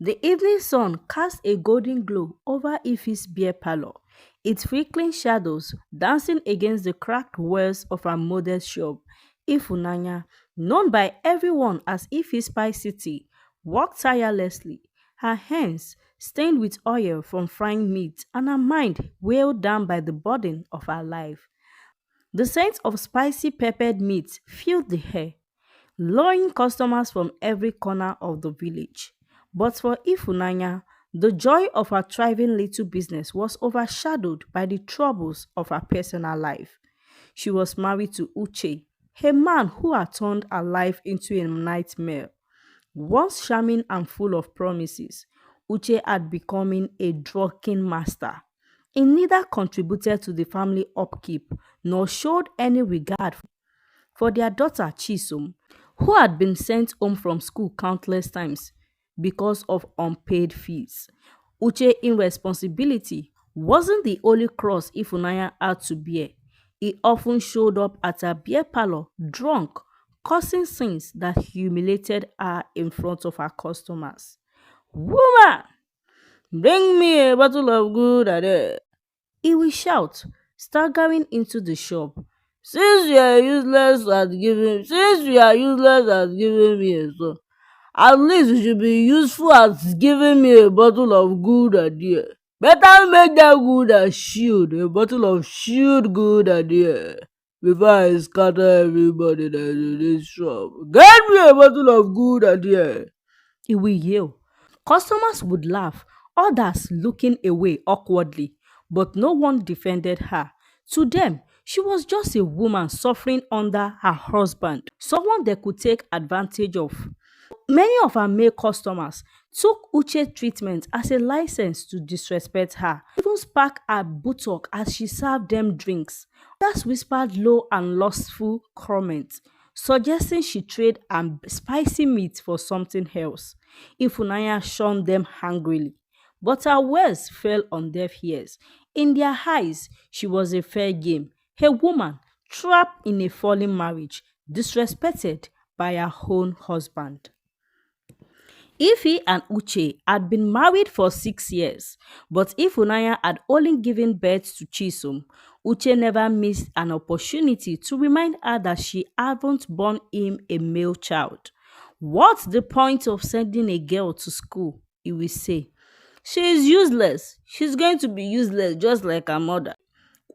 The evening sun cast a golden glow over Ife's beer parlor, its flickering shadows dancing against the cracked walls of her modest shop. Ifunanya, known by everyone as Ife's Spice City, worked tirelessly, her hands stained with oil from frying meat and her mind weighed down by the burden of her life. The scent of spicy peppered meat filled the air, luring customers from every corner of the village. But for Ifunanya, the joy of her thriving little business was overshadowed by the troubles of her personal life. She was married to Uche, a man who had turned her life into a nightmare. Once charming and full of promises, Uche had become a drunken master. He neither contributed to the family upkeep nor showed any regard for their daughter Chisom, who had been sent home from school countless times because of unpaid fees. Uche's irresponsibility wasn't the only cross Ifunanya had to bear. He often showed up at her beer parlor drunk, causing scenes that humiliated her in front of her customers. Woman, bring me a bottle of good ade. He will shout, staggering into the shop. Since you are useless at giving me a son, at least you should be useful at giving me a bottle of good idea. Better make that good as shield, a bottle of shield good idea. Before I scatter everybody that is in this shop. Get me a bottle of good idea. He will yell. Customers would laugh, others looking away awkwardly, but no one defended her. To them, she was just a woman suffering under her husband, someone they could take advantage of. Many of her male customers took Uche treatment as a license to disrespect her, even spark her buttock as she served them drinks. Others whispered low and lustful comments, suggesting she trade and spicy meat for something else. Ifunanya shunned them angrily, but her words fell on deaf ears. In their eyes, she was a fair game, a woman trapped in a fallen marriage, disrespected by her own husband. Ife and Uche had been married for 6 years, but Ifunanya had only given birth to Chisom. Uche never missed an opportunity to remind her that she hadn't born him a male child. What's the point of sending a girl to school? He will say. She is useless. She's going to be useless just like her mother.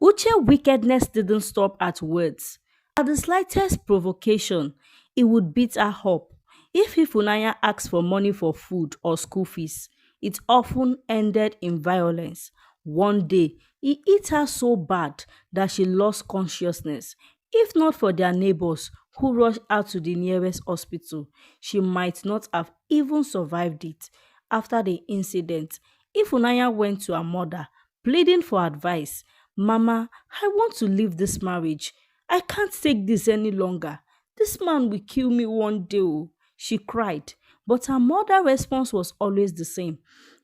Uche's wickedness didn't stop at words. At the slightest provocation, he would beat her up. If Ifunanya asked for money for food or school fees, it often ended in violence. One day, he hit her so bad that she lost consciousness. If not for their neighbors who rushed her to the nearest hospital, she might not have even survived it. After the incident, Ifunanya went to her mother, pleading for advice. Mama, I want to leave this marriage. I can't take this any longer. This man will kill me one day. Oh," she cried. But her mother's response was always the same.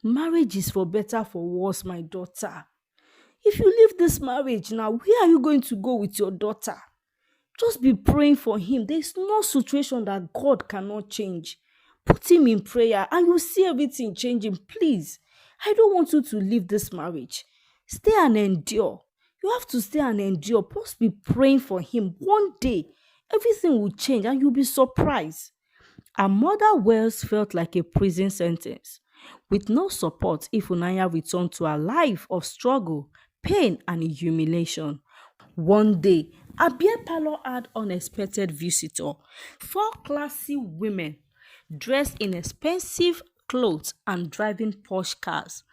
Marriage is for better, for worse, my daughter. If you leave this marriage now, where are you going to go with your daughter? Just be praying for him. There is no situation that God cannot change. Put him in prayer and you see everything changing. Please, I don't want you to leave this marriage. Stay and endure. You have to stay and endure. Plus, be praying for him. One day, everything will change and you'll be surprised. Her mother Wells felt like a prison sentence. With no support, Ifunanya returned to a life of struggle, pain, and humiliation. One day, a beer parlor had unexpected visitor. Four classy women dressed in expensive clothes and driving posh cars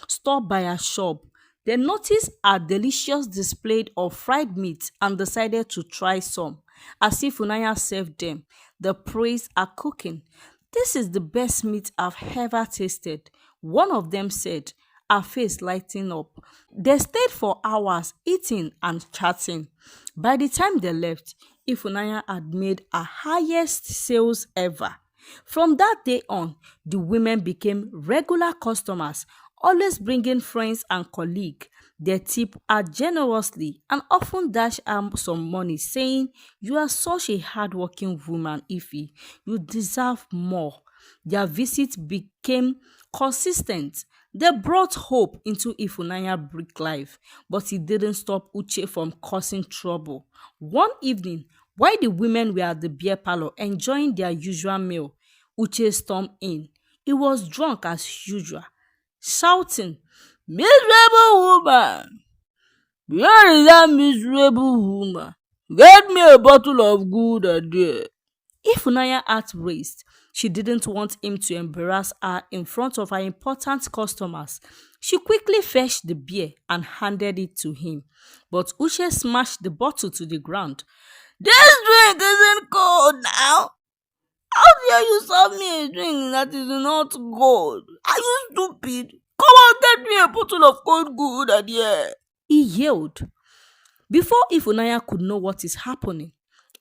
stopped by her shop. They noticed a delicious display of fried meat and decided to try some. As if Unaya served them, they praised her cooking. This is the best meat I've ever tasted, one of them said, her face lighting up. They stayed for hours eating and chatting. By the time they left, Ifunanya had made her highest sales ever. From that day on, the women became regular customers, always bringing friends and colleagues. They tip her generously and often dash her some money, saying, "You are such a hardworking woman, Ify. You deserve more." Their visit became consistent. They brought hope into Ifunanya brick life, but it didn't stop Uche from causing trouble. One evening, while the women were at the beer parlor enjoying their usual meal, Uche stormed in. He was drunk as usual, shouting, Miserable woman! Where is that miserable woman? Get me a bottle of good idea. Ifunanya heart raised. She didn't want him to embarrass her in front of her important customers. She quickly fetched the beer and handed it to him. But Uche smashed the bottle to the ground. This drink isn't cold now. How dare you serve me a drink that is not cold? Are you stupid? Come on, get me a bottle of cold good idea. He yelled. Before Ifunanya could know what is happening,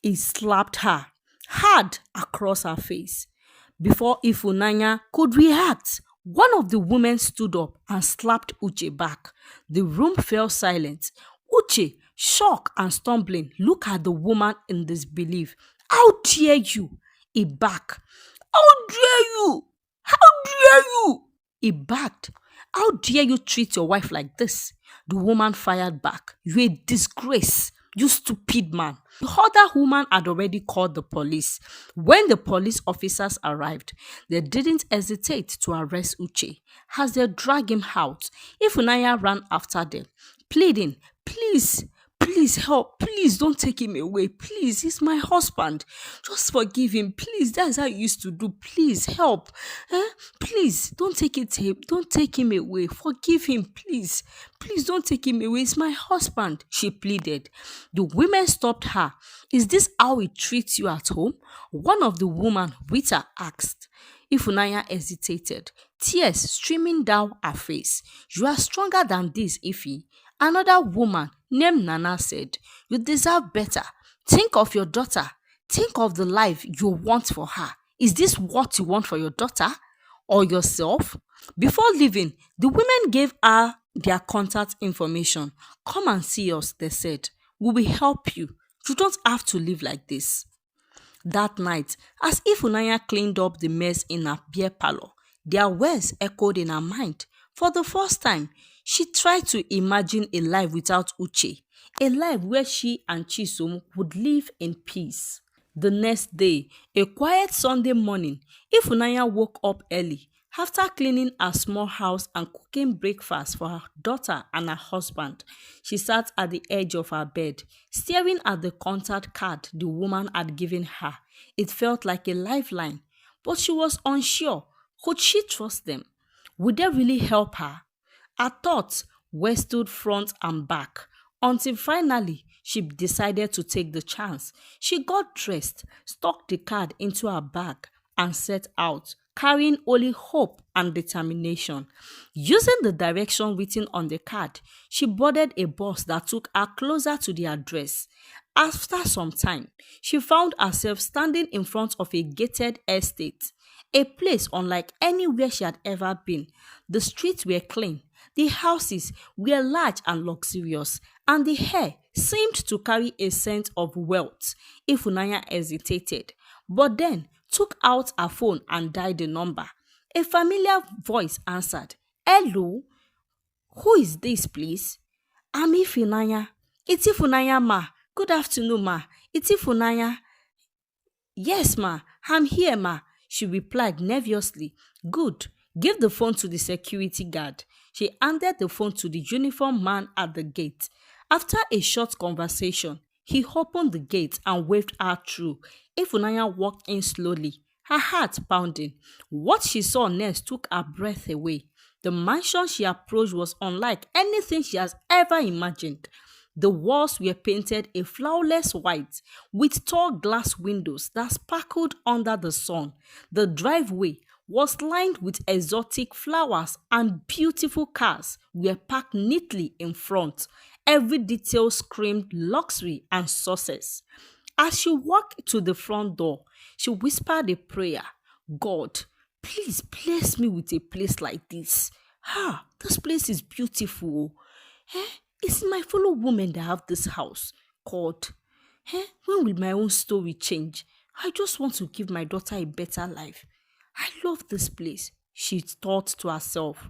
he slapped her hard across her face. Before Ifunanya could react, one of the women stood up and slapped Uche back. The room fell silent. Uche, shocked and stumbling, looked at the woman in disbelief. How dare you? He backed. How dare you? How dare you? He backed. How dare you treat your wife like this? The woman fired back. You're a disgrace, you stupid man. The other woman had already called the police. When the police officers arrived, they didn't hesitate to arrest Uche. As they dragged him out, Ifunanya ran after them, pleading, please, please help, please don't take him away, please, he's my husband. Just forgive him, please, that's how you used to do, please help. Please don't take him away, forgive him, please, please don't take him away, he's my husband, she pleaded. The women stopped her. Is this how he treats you at home? One of the women with her asked. Ifunanya hesitated, tears streaming down her face. You are stronger than this, Ifi. Another woman named Nana said, you deserve better. Think of your daughter. Think of the life you want for her. Is this what you want for your daughter or yourself? Before leaving, the women gave her their contact information. Come and see us, they said. We will help you. You don't have to live like this. That night, as Ifunanya cleaned up the mess in her beer parlor, their words echoed in her mind. For the first time, she tried to imagine a life without Uche, a life where she and Chisom would live in peace. The next day, a quiet Sunday morning, Ifunanya woke up early. After cleaning her small house and cooking breakfast for her daughter and her husband, she sat at the edge of her bed, staring at the contact card the woman had given her. It felt like a lifeline, but she was unsure. Could she trust them? Would they really help her? Her thoughts wrestled front and back until finally she decided to take the chance. She got dressed, stuck the card into her bag, and set out, carrying only hope and determination. Using the direction written on the card, she boarded a bus that took her closer to the address. After some time, she found herself standing in front of a gated estate, a place unlike anywhere she had ever been. The streets were clean, the houses were large and luxurious, and the air seemed to carry a scent of wealth. Ifunanya hesitated, but then took out her phone and dialed the number. A familiar voice answered. Hello, who is this, please? I'm Ifunanya. It's Ifunanya, ma. Good afternoon, ma. It's Ifunanya. Yes, ma. I'm here, ma. She replied nervously. Good. Give the phone to the security guard. She handed the phone to the uniformed man at the gate. After a short conversation, he opened the gate and waved her through. Ifunanya walked in slowly, her heart pounding. What she saw next took her breath away. The mansion she approached was unlike anything she has ever imagined. The walls were painted a flawless white with tall glass windows that sparkled under the sun. The driveway was lined with exotic flowers and beautiful cars were parked neatly in front. Every detail screamed luxury and success. As she walked to the front door, she whispered a prayer. God, please bless me with a place like this. This place is beautiful. It's my fellow women that have this house. God, when will my own story change? I just want to give my daughter a better life. I love this place, she thought to herself.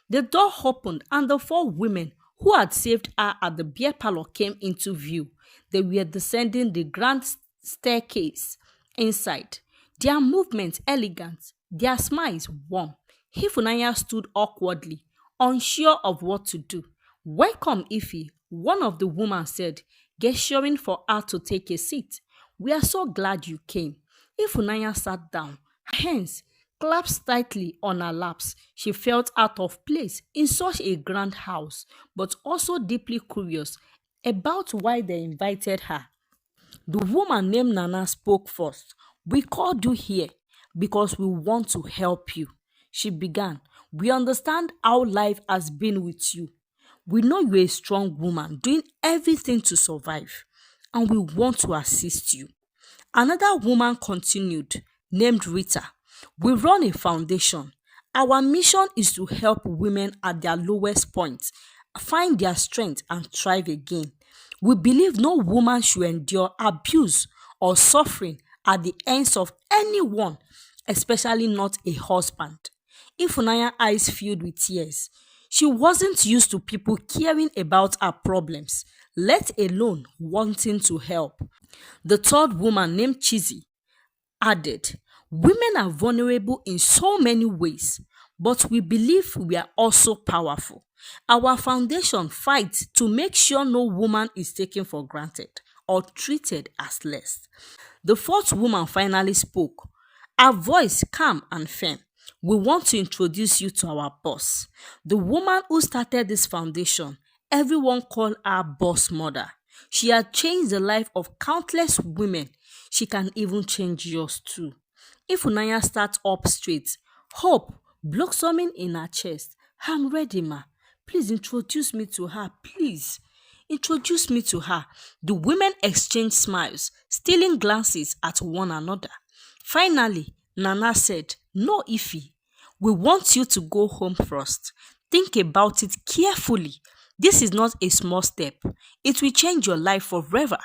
The door opened and the four women who had saved her at the beer parlor came into view. They were descending the grand staircase inside, their movements elegant, their smiles warm. Ifunanya stood awkwardly, unsure of what to do. Welcome, Ify, one of the women said, gesturing for her to take a seat. We are so glad you came. Ifunanya sat down, her hands clasped tightly on her laps. She felt out of place in such a grand house, but also deeply curious about why they invited her. The woman named Nana spoke first. We called you here because we want to help you. She began. We understand how life has been with you. We know you're a strong woman doing everything to survive, and we want to assist you. Another woman continued, named Rita. We run a foundation. Our mission is to help women at their lowest point find their strength and thrive again. We believe no woman should endure abuse or suffering at the hands of anyone, especially not a husband. Ifunaya's eyes filled with tears. She wasn't used to people caring about her problems, let alone wanting to help. The third woman, named Chizzy, added, women are vulnerable in so many ways, but we believe we are also powerful. Our foundation fights to make sure no woman is taken for granted or treated as less. The fourth woman finally spoke, her voice calm and firm. We want to introduce you to our boss, the woman who started this foundation. Everyone called her boss mother. She had changed the life of countless women. She can even change yours too. Ifunanya sat up straight, hope blossoming in her chest. I'm ready, ma. Please introduce me to her, please. Introduce me to her. The women exchanged smiles, stealing glances at one another. Finally, Nana said, no, Ify. We want you to go home first. Think about it carefully. This is not a small step. It will change your life forever.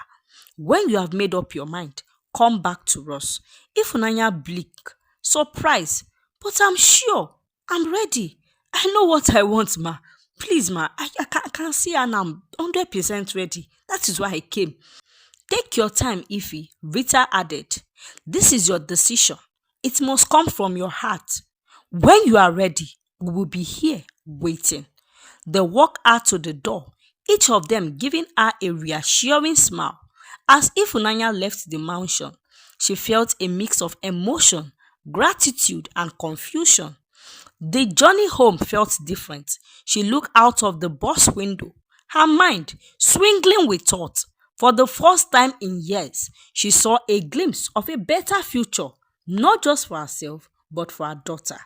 When you have made up your mind, come back to us. Ifunanya blinked, surprised, but I'm sure. I'm ready. I know what I want, ma. Please, ma, I can see and I'm 100% ready. That is why I came. Take your time, Ify, Rita added. This is your decision. It must come from your heart. When you are ready, we will be here waiting. They walked her to the door, each of them giving her a reassuring smile. As Ifunanya left the mansion, she felt a mix of emotion, gratitude, and confusion. The journey home felt different. She looked out of the bus window, her mind swinging with thought. For the first time in years, she saw a glimpse of a better future, not just for herself, but for her daughter.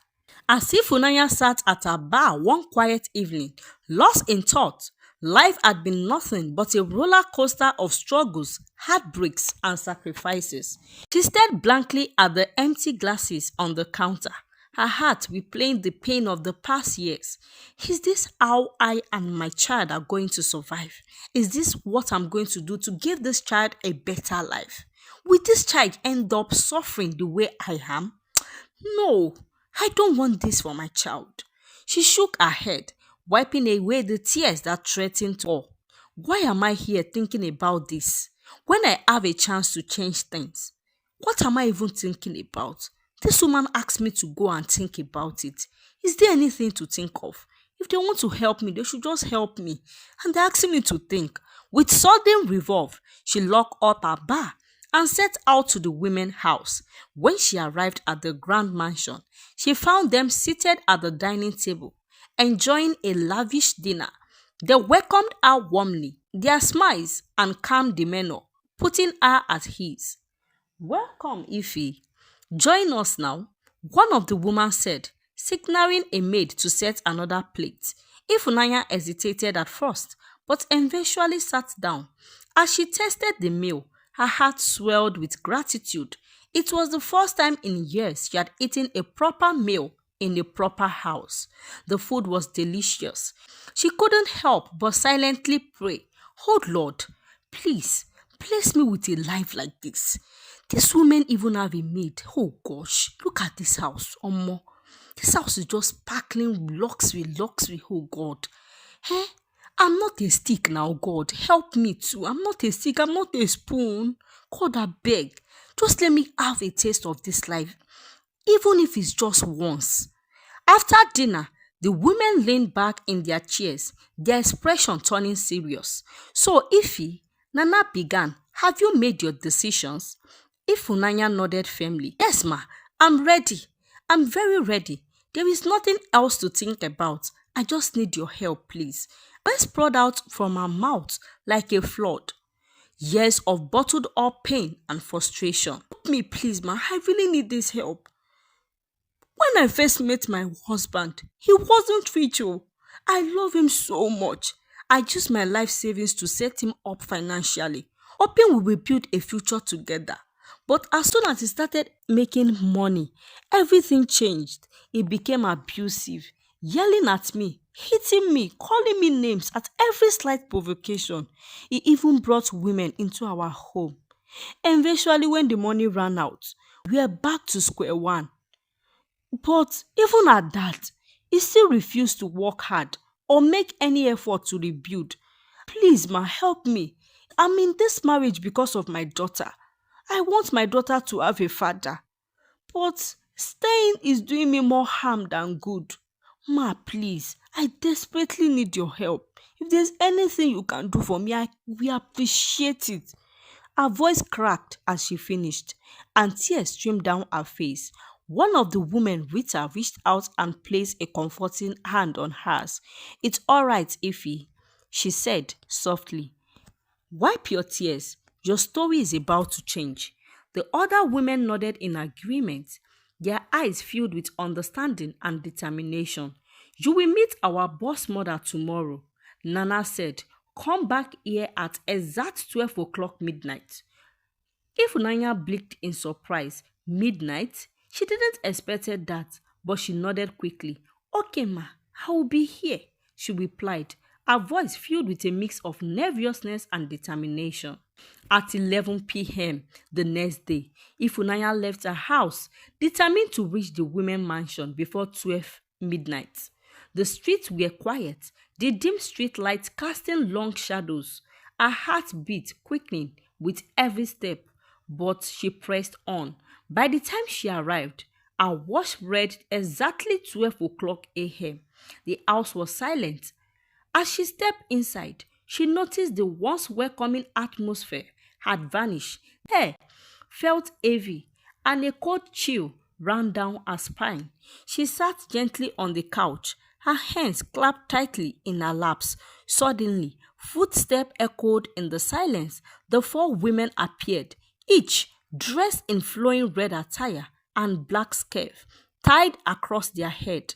As Ifunanya sat at her bar one quiet evening, lost in thought, life had been nothing but a roller coaster of struggles, heartbreaks, and sacrifices. She stared blankly at the empty glasses on the counter, her heart replaying the pain of the past years. Is this how I and my child are going to survive? Is this what I'm going to do to give this child a better life? Will this child end up suffering the way I am? No, I don't want this for my child. She shook her head, wiping away the tears that threatened her. Why am I here thinking about this when I have a chance to change things? What am I even thinking about? This woman asked me to go and think about it. Is there anything to think of? If they want to help me, they should just help me. And they're asking me to think. With sudden resolve, she locked up her bar and set out to the women's house. When she arrived at the grand mansion, she found them seated at the dining table, enjoying a lavish dinner. They welcomed her warmly, their smiles and calm demeanor putting her at ease. Welcome, Ify. Join us now, one of the women said, signaling a maid to set another plate. Ifunanya hesitated at first, but eventually sat down. As she tasted the meal, her heart swelled with gratitude. It was the first time in years she had eaten a proper meal in a proper house. The food was delicious. She couldn't help but silently pray, oh Lord, please bless me with a life like this. This woman even have a maid. Oh gosh, look at this house. Omo. This house is just sparkling locks with oh God. Eh? I'm not a stick now, God. Help me too. I'm not a stick, I'm not a spoon. God, I beg. Just let me have a taste of this life, even if it's just once. After dinner, the women leaned back in their chairs, their expression turning serious. So, Ify, Nana began, have you made your decisions? Ifunanya nodded firmly. Yes, ma, I'm ready. I'm very ready. There is nothing else to think about. I just need your help, please. Words poured out from her mouth like a flood. Years of bottled up pain and frustration. Help me, please, ma. I really need this help. When I first met my husband, he wasn't rich. Oh. I love him so much. I used my life savings to set him up financially, hoping we will build a future together. But as soon as he started making money, everything changed. He became abusive, yelling at me, hitting me, calling me names at every slight provocation. He even brought women into our home. Eventually, when the money ran out, we were back to square one. But even at that, he still refused to work hard or make any effort to rebuild. Please, ma, help me. I'm in this marriage because of my daughter. I want my daughter to have a father. But staying is doing me more harm than good. Ma, please, I desperately need your help. If there's anything you can do for me, we appreciate it. Her voice cracked as she finished, and tears streamed down her face. One of the women, Rita, reached out and placed a comforting hand on hers. It's all right, Ify, she said softly. Wipe your tears. Your story is about to change. The other women nodded in agreement, their eyes filled with understanding and determination. You will meet our boss mother tomorrow, Nana said. Come back here at exact 12 o'clock midnight. If Nanya blinked in surprise, midnight? She didn't expect that, but she nodded quickly. Okay, ma, I will be here, she replied, her voice filled with a mix of nervousness and determination. At 11 p.m. the next day, Ifunanya left her house, determined to reach the women mansion before 12 midnight. The streets were quiet, the dim street lights casting long shadows. Her heart beat quickening with every step, but she pressed on. By the time she arrived, her watch read exactly 12 o'clock a.m. The house was silent. As she stepped inside, she noticed the once welcoming atmosphere had vanished. Her felt heavy, and a cold chill ran down her spine. She sat gently on the couch, her hands clasped tightly in her laps. Suddenly, footsteps echoed in the silence. The four women appeared, each dressed in flowing red attire and black scarf tied across their head.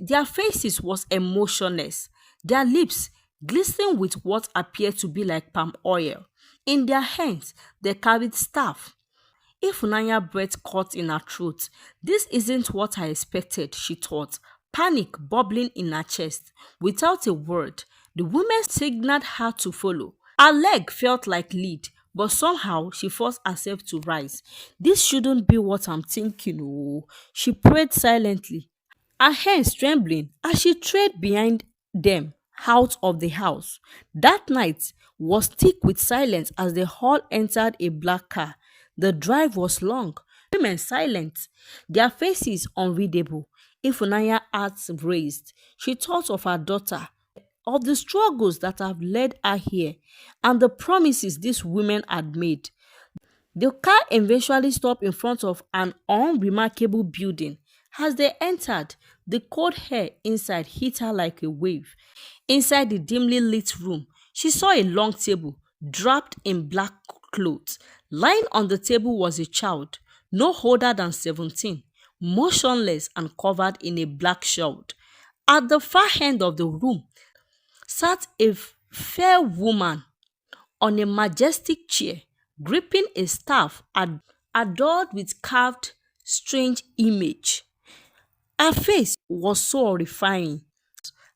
Their faces was emotionless, their lips glistening with what appeared to be like palm oil. In their hands, they carried staff. If Nanya breath caught in her throat, this isn't what I expected, she thought, panic bubbling in her chest. Without a word, the woman signaled her to follow. Her leg felt like lead, but somehow she forced herself to rise. This shouldn't be what I'm thinking, oh, she prayed silently, her hands trembling as she trailed behind them out of the house. That night was thick with silence as they all entered a black car. The drive was long, women silent, their faces unreadable. Ifunanya heart raised. She thought of her daughter, of the struggles that have led her here, and the promises these women had made. The car eventually stopped in front of an unremarkable building. As they entered, the cold air inside hit her like a wave. Inside the dimly lit room, she saw a long table, draped in black clothes. Lying on the table was a child, no older than 17, motionless and covered in a black shawl. At the far end of the room sat a fair woman on a majestic chair, gripping a staff adorned with carved strange image. Her face was so horrifying,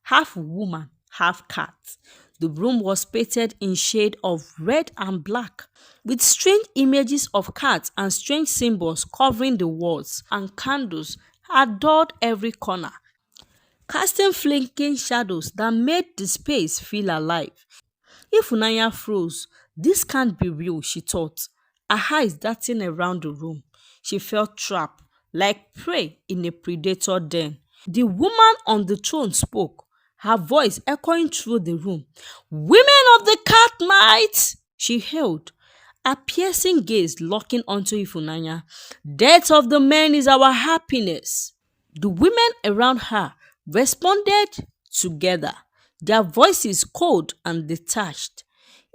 half woman, half cat. The room was painted in shade of red and black, with strange images of cats and strange symbols covering the walls, and candles adorned every corner, casting flanking shadows that made the space feel alive. Ifunanya froze. This can't be real, she thought, her eyes darting around the room. She felt trapped, like prey in a predator den. The woman on the throne spoke, her voice echoing through the room. Women of the Cat Knight! She hailed, a piercing gaze locking onto Ifunanya. Death of the men is our happiness. The women around her responded together, their voices cold and detached.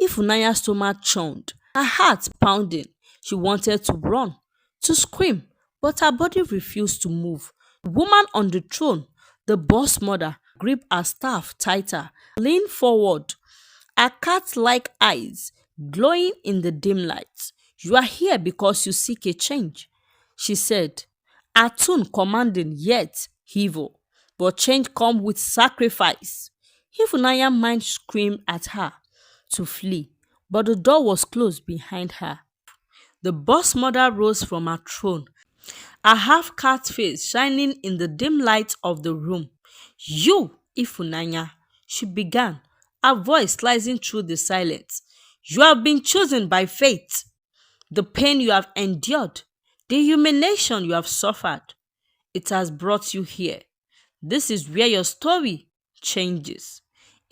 Ifunaya's stomach churned, her heart pounding. She wanted to run, to scream, but her body refused to move. The woman on the throne, the boss mother, gripped her staff tighter, leaned forward, her cat-like eyes glowing in the dim light. You are here because you seek a change, she said, her tone commanding yet evil. But change comes with sacrifice. Ifunanya mind screamed at her to flee, but the door was closed behind her. The boss mother rose from her throne, her half-cat face shining in the dim light of the room. You, Ifunanya, she began, her voice slicing through the silence. You have been chosen by fate. The pain you have endured, the humiliation you have suffered, it has brought you here. This is where your story changes.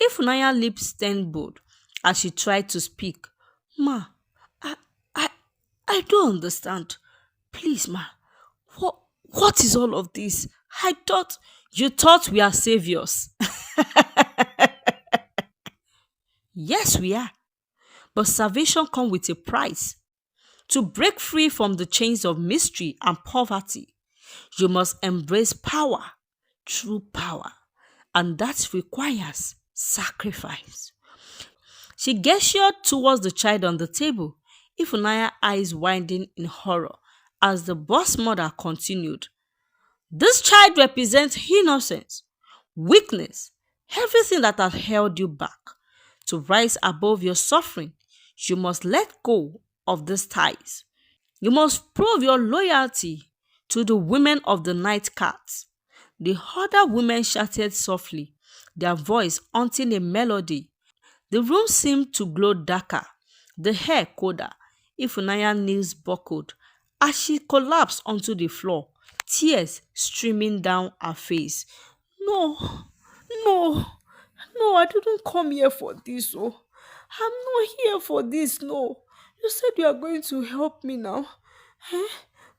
Ifunaya's lips trembled as she tried to speak. Ma, I, I, I don't understand. Please, ma, what is all of this? You thought we are saviors. Yes, we are. But salvation comes with a price. To break free from the chains of mystery and poverty, you must embrace power, true power, and that requires sacrifice. She gestured towards the child on the table, Ifunaya's eyes widening in horror as the boss mother continued. This child represents innocence, weakness, everything that has held you back. To rise above your suffering, you must let go of these ties. You must prove your loyalty to the women of the night cats. The other women shouted softly, their voice haunting a melody. The room seemed to glow darker, the hair colder. Ifunaya's knees buckled as she collapsed onto the floor, tears streaming down her face. No, no, no, I didn't come here for this. Oh, I'm not here for this. No, you said you are going to help me now. Eh?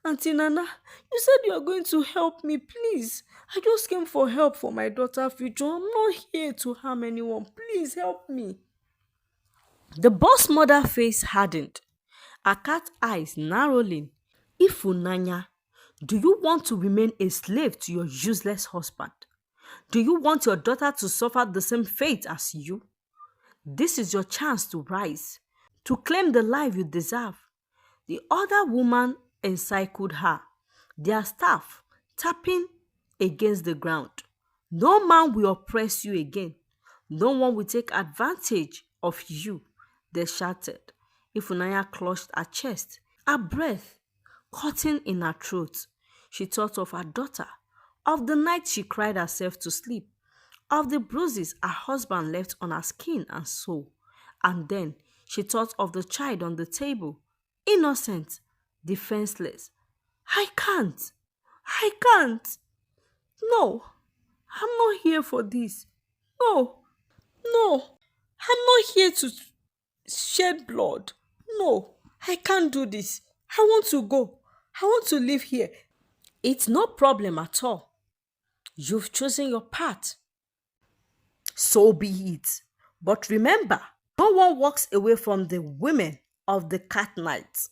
Auntie Nana, you said you are going to help me, please. I just came for help for my daughter future. I'm not here to harm anyone. Please help me. The boss mother face hardened, her cat eyes narrowing. Ifunanya, do you want to remain a slave to your useless husband? Do you want your daughter to suffer the same fate as you? This is your chance to rise, to claim the life you deserve. The other woman encircled her, their staff tapping against the ground. No man will oppress you again. No one will take advantage of you, they shouted. Ifunanya clutched her chest, her breath cutting in her throat. She thought of her daughter, of the night she cried herself to sleep, of the bruises her husband left on her skin and soul. And then she thought of the child on the table, innocent, defenseless. I can't. No, I'm not here for this. No, I'm not here to shed blood. No, I can't do this. I want to go. I want to live here. It's no problem at all. You've chosen your path. So be it. But remember, no one walks away from the women of the Cat Knight.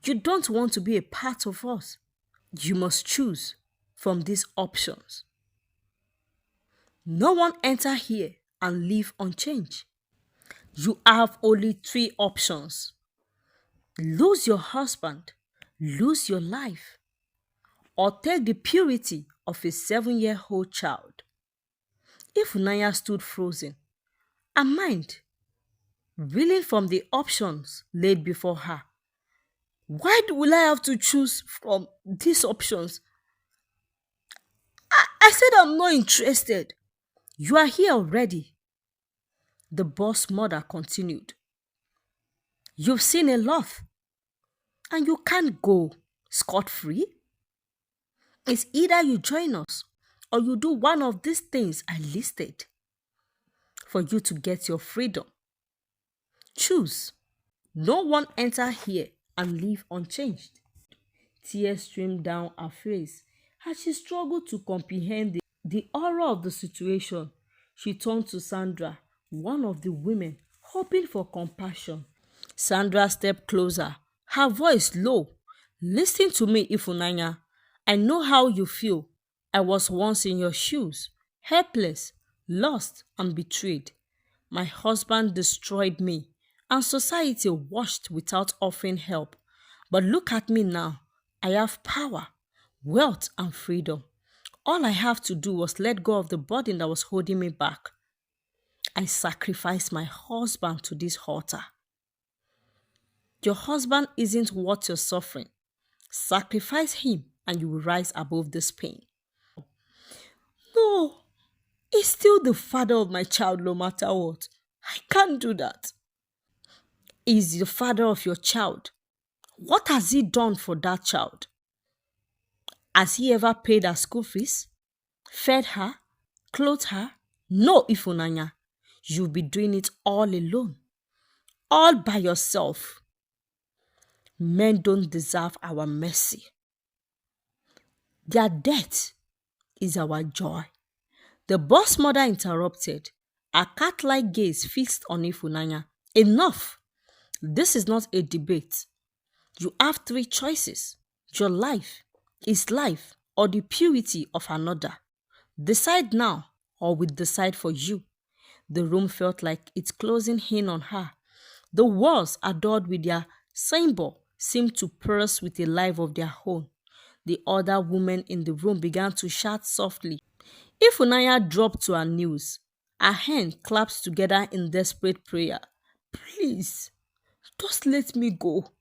You don't want to be a part of us. You must choose from these options. No one enter here and leave unchanged. You have only 3 options. Lose your husband, lose your life, or take the purity of a 7-year-old child. Ifunanya stood frozen, her mind reeling from the options laid before her. Why will I have to choose from these options? I said I'm not interested. You are here already, the boss mother continued. You've seen a lot, and you can't go scot free. It's either you join us or you do one of these things I listed for you to get your freedom. Choose. No one enter here and leave unchanged. Tears streamed down her face as she struggled to comprehend the horror of the situation. She turned to Sandra, one of the women, hoping for compassion. Sandra stepped closer, her voice low. Listen to me, Ifunanya. I know how you feel. I was once in your shoes, helpless, lost, and betrayed. My husband destroyed me, and society watched without offering help. But look at me now. I have power, wealth, and freedom. All I have to do was let go of the burden that was holding me back. I sacrificed my husband to this altar. Your husband isn't what you're suffering. Sacrifice him and you will rise above this pain. No, he's still the father of my child no matter what. I can't do that. He's the father of your child. What has he done for that child? Has he ever paid her school fees? Fed her? Clothed her? No, Ifunanya. You'll be doing it all alone. All by yourself. Men don't deserve our mercy. Their death is our joy. The boss mother interrupted, her cat-like gaze fixed on Ifunanya. Enough! This is not a debate. You have three choices. Your life, his life, or the purity of another. Decide now, or we'll decide for you. The room felt like it's closing in on her. The walls, adorned with their symbol, seemed to pulse with a life of their own. The other women in the room began to shout softly. Ifunanya dropped to her knees. Her hands clasped together in desperate prayer. Please, just let me go.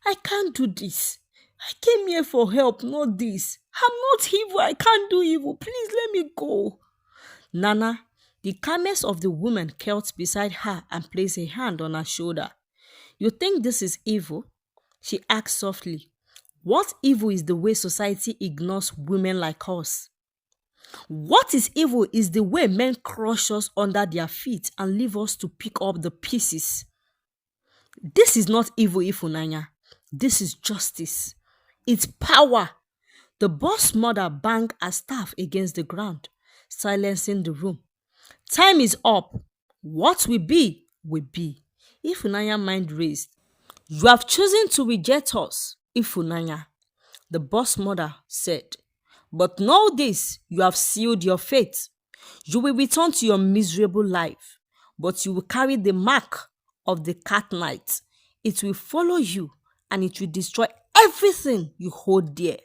I can't do this. I came here for help, not this. I'm not evil. I can't do evil. Please let me go. Nana, the calmest of the women, knelt beside her and placed a hand on her shoulder. You think this is evil? She asked softly. What evil is the way society ignores women like us? What is evil is the way men crush us under their feet and leave us to pick up the pieces. This is not evil, Ifunanya. This is justice. It's power. The boss mother banged her staff against the ground, silencing the room. Time is up. What will be, will be. Ifunanya mind raised. You have chosen to reject us, Ifunanya, the boss mother said. But know this, you have sealed your fate. You will return to your miserable life, but you will carry the mark of the cat knight. It will follow you and it will destroy everything you hold dear.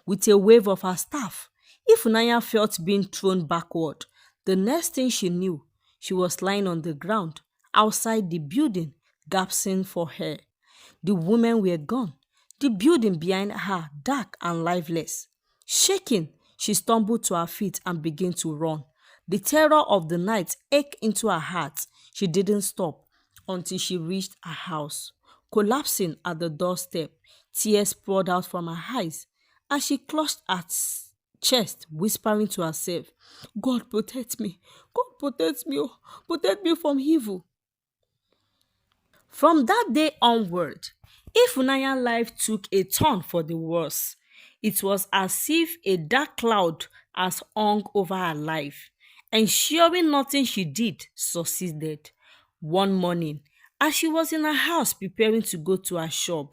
With a wave of her staff, Ifunanya felt being thrown backward. The next thing she knew, she was lying on the ground outside the building, gasping for air. The women were gone. The building behind her dark and lifeless. Shaking, she stumbled to her feet and began to run. The terror of the night ached into her heart. She didn't stop until she reached her house. Collapsing at the doorstep, tears poured out from her eyes as she clutched her chest, whispering to herself, God protect me. God protect me. Oh, protect me from evil. From that day onward, Ifunanya's life took a turn for the worse. It was as if a dark cloud has hung over her life, ensuring nothing she did succeeded. One morning, as she was in her house preparing to go to her shop,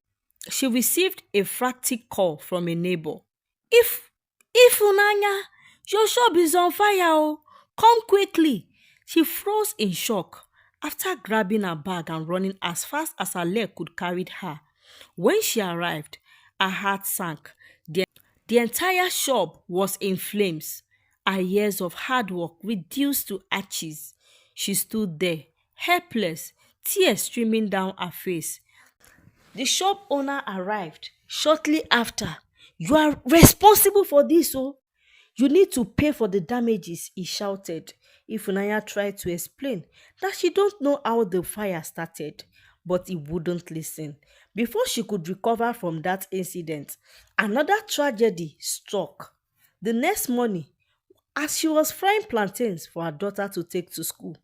she received a frantic call from a neighbor. Ifunanya, your shop is on fire. Oh, come quickly. She froze in shock after grabbing her bag and running as fast as her leg could carry her. When she arrived, her heart sank. The entire shop was in flames. Her years of hard work reduced to ashes. She stood there, helpless, tears streaming down her face. The shop owner arrived shortly after. You are responsible for this, oh. You need to pay for the damages, he shouted. Ifunanya tried to explain that she don't know how the fire started, but he wouldn't listen. Before she could recover from that incident, another tragedy struck. The next morning, as she was frying plantains for her daughter to take to school,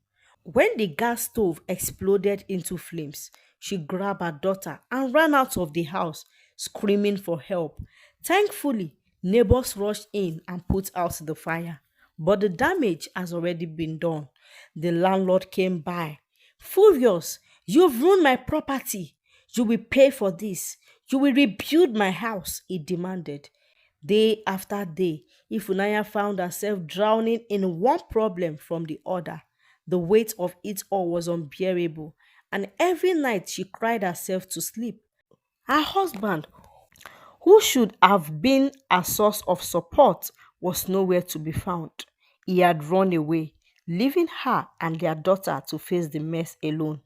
when the gas stove exploded into flames, she grabbed her daughter and ran out of the house, screaming for help. Thankfully, neighbors rushed in and put out the fire. But the damage has already been done. The landlord came by, furious. You've ruined my property. You will pay for this. You will rebuild my house, he demanded. Day after day, Ifunanya found herself drowning in one problem from the other. The weight of it all was unbearable, and every night she cried herself to sleep. Her husband, who should have been a source of support, was nowhere to be found. He had run away, leaving her and their daughter to face the mess alone.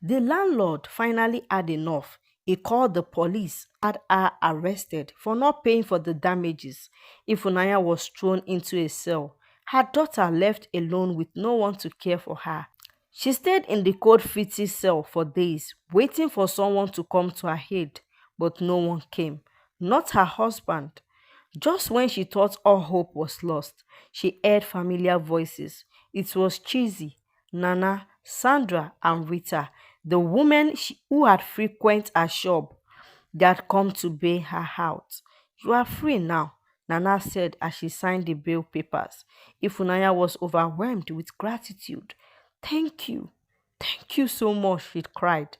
The landlord finally had enough. He called the police, had her arrested for not paying for the damages. Ifunanya was thrown into a cell. Her daughter left alone with no one to care for her. She stayed in the cold, fitty cell for days, waiting for someone to come to her aid, but no one came. Not her husband. Just when she thought all hope was lost, she heard familiar voices. It was Cheesy, Nana, Sandra, and Rita, the women who had frequented her shop. They had come to bail her out. You are free now, Nana said as she signed the bail papers. Ifunanya was overwhelmed with gratitude. Thank you. Thank you so much, she cried.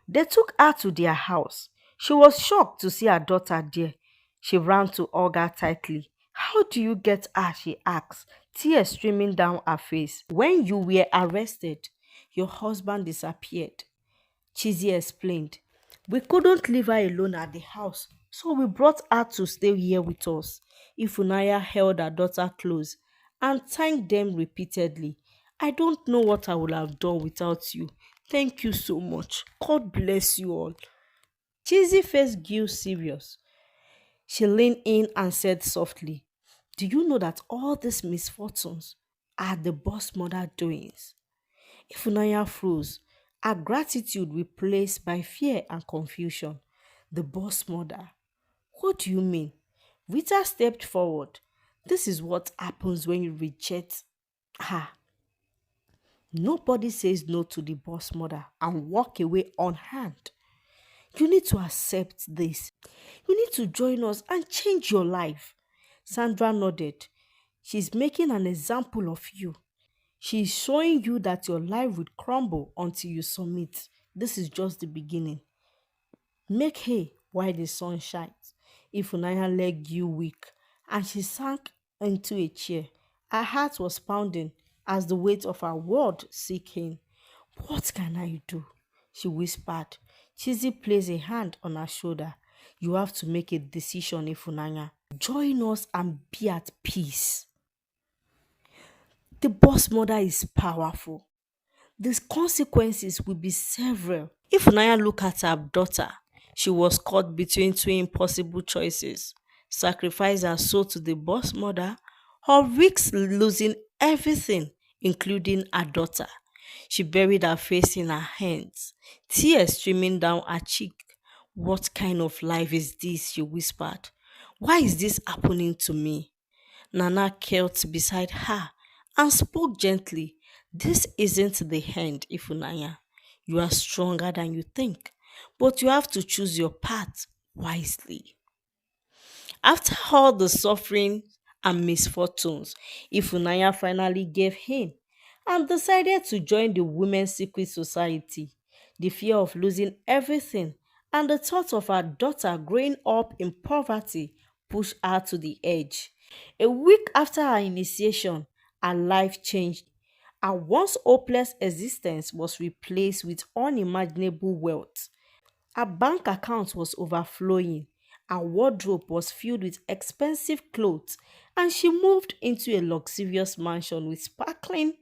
They took her to their house. She was shocked to see her daughter there. She ran to hug her tightly. How do you get her? She asked, tears streaming down her face. When you were arrested, your husband disappeared. Chizzy explained. We couldn't leave her alone at the house, so we brought her to stay here with us. Ifunaya held her daughter close and thanked them repeatedly. I don't know what I would have done without you. Thank you so much. God bless you all. Chizzy face grew serious. She leaned in and said softly, do you know that all these misfortunes are the boss mother doings? Ifunanya froze, her gratitude replaced by fear and confusion. The boss mother. What do you mean? Rita stepped forward. This is what happens when you reject her. Nobody says no to the boss mother and walk away unharmed. You need to accept this. You need to join us and change your life. Sandra nodded. She's making an example of you. She's showing you that your life will crumble until you submit. This is just the beginning. Make hay while the sun shines. Ifunanya leg grew weak and she sank into a chair. Her heart was pounding as the weight of her world sank in. What can I do? She whispered. Chizzy placed a hand on her shoulder. You have to make a decision, Ifunanya. Join us and be at peace. The boss mother is powerful. The consequences will be several. Ifunanya looked at her daughter. She was caught between two impossible choices. Sacrifice her soul to the boss mother or risk losing everything, including her daughter. She buried her face in her hands, tears streaming down her cheek. What kind of life is this? She whispered. Why is this happening to me? Nana knelt beside her and spoke gently. This isn't the end, Ifunanya. You are stronger than you think, but you have to choose your path wisely. After all the suffering and misfortunes, Ifunanya finally gave in and decided to join the Women's Secret Society. The fear of losing everything and the thought of her daughter growing up in poverty pushed her to the edge. A week after her initiation, her life changed. Her once hopeless existence was replaced with unimaginable wealth. Her bank account was overflowing. Her wardrobe was filled with expensive clothes, and she moved into a luxurious mansion with sparkling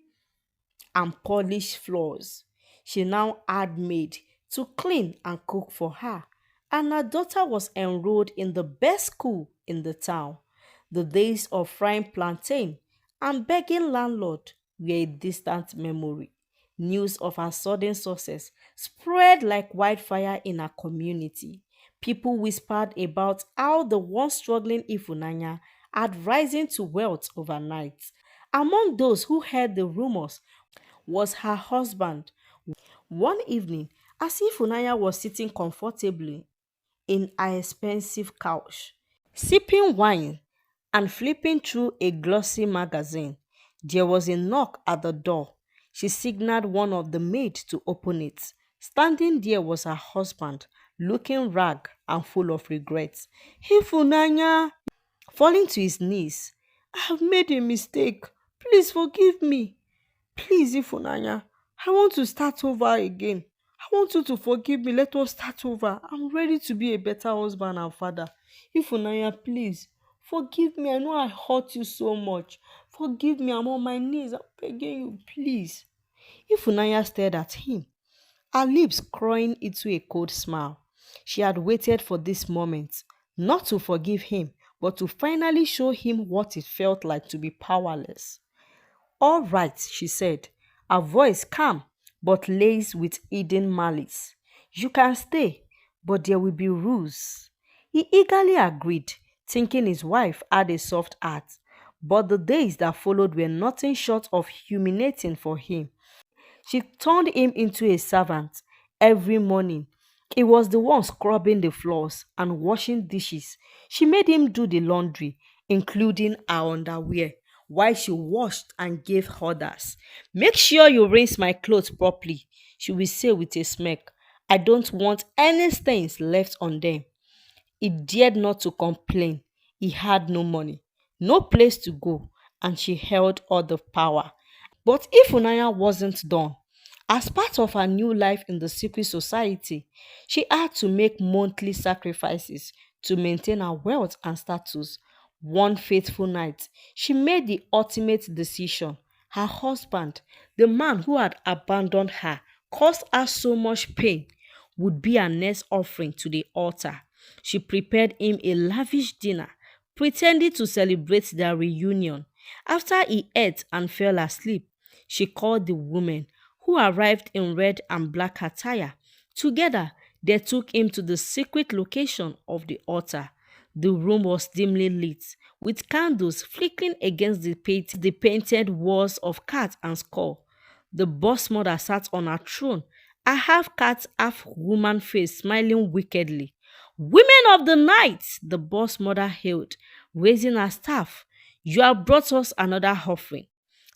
and polish floors. She now had maid to clean and cook for her, and her daughter was enrolled in the best school in the town. The days of frying plantain and begging landlord were a distant memory. News of her sudden success spread like wildfire in her community. People whispered about how the once struggling Ifunanya had risen to wealth overnight. Among those who heard the rumors was her husband. One evening, as if Funaya was sitting comfortably in her expensive couch, sipping wine and flipping through a glossy magazine, there was a knock at the door. She signaled one of the maids to open it. Standing there was her husband, looking ragged and full of regrets. Hey, Funanya, falling to his knees. I have made a mistake. Please forgive me. Please, Ifunanya, I want to start over again. I want you to forgive me. Let us start over. I'm ready to be a better husband and father. Ifunanya, please, forgive me. I know I hurt you so much. Forgive me. I'm on my knees. I'm begging you, please. Ifunanya stared at him, her lips curling into a cold smile. She had waited for this moment, not to forgive him, but to finally show him what it felt like to be powerless. All right, she said, her voice calm but laced with hidden malice. You can stay, but there will be rules. He eagerly agreed, thinking his wife had a soft heart. But the days that followed were nothing short of humiliating for him. She turned him into a servant every morning. He was the one scrubbing the floors and washing dishes. She made him do the laundry, including her underwear, while she washed and gave orders. Make sure you rinse my clothes properly, she would say with a smirk. I don't want any stains left on them. He dared not to complain. He had no money, no place to go, and she held all the power. But if Unaya wasn't done, as part of her new life in the secret society, she had to make monthly sacrifices to maintain her wealth and status. One fateful night, she made the ultimate decision. Her husband, the man who had abandoned her, caused her so much pain, would be her next offering to the altar. She prepared him a lavish dinner, pretending to celebrate their reunion. After he ate and fell asleep, she called the women, who arrived in red and black attire. Together, they took him to the secret location of the altar. The room was dimly lit, with candles flickering against the painted walls of cat and skull. The boss mother sat on her throne, a half cat, half woman face smiling wickedly. Women of the night, the boss mother hailed, raising her staff. You have brought us another offering.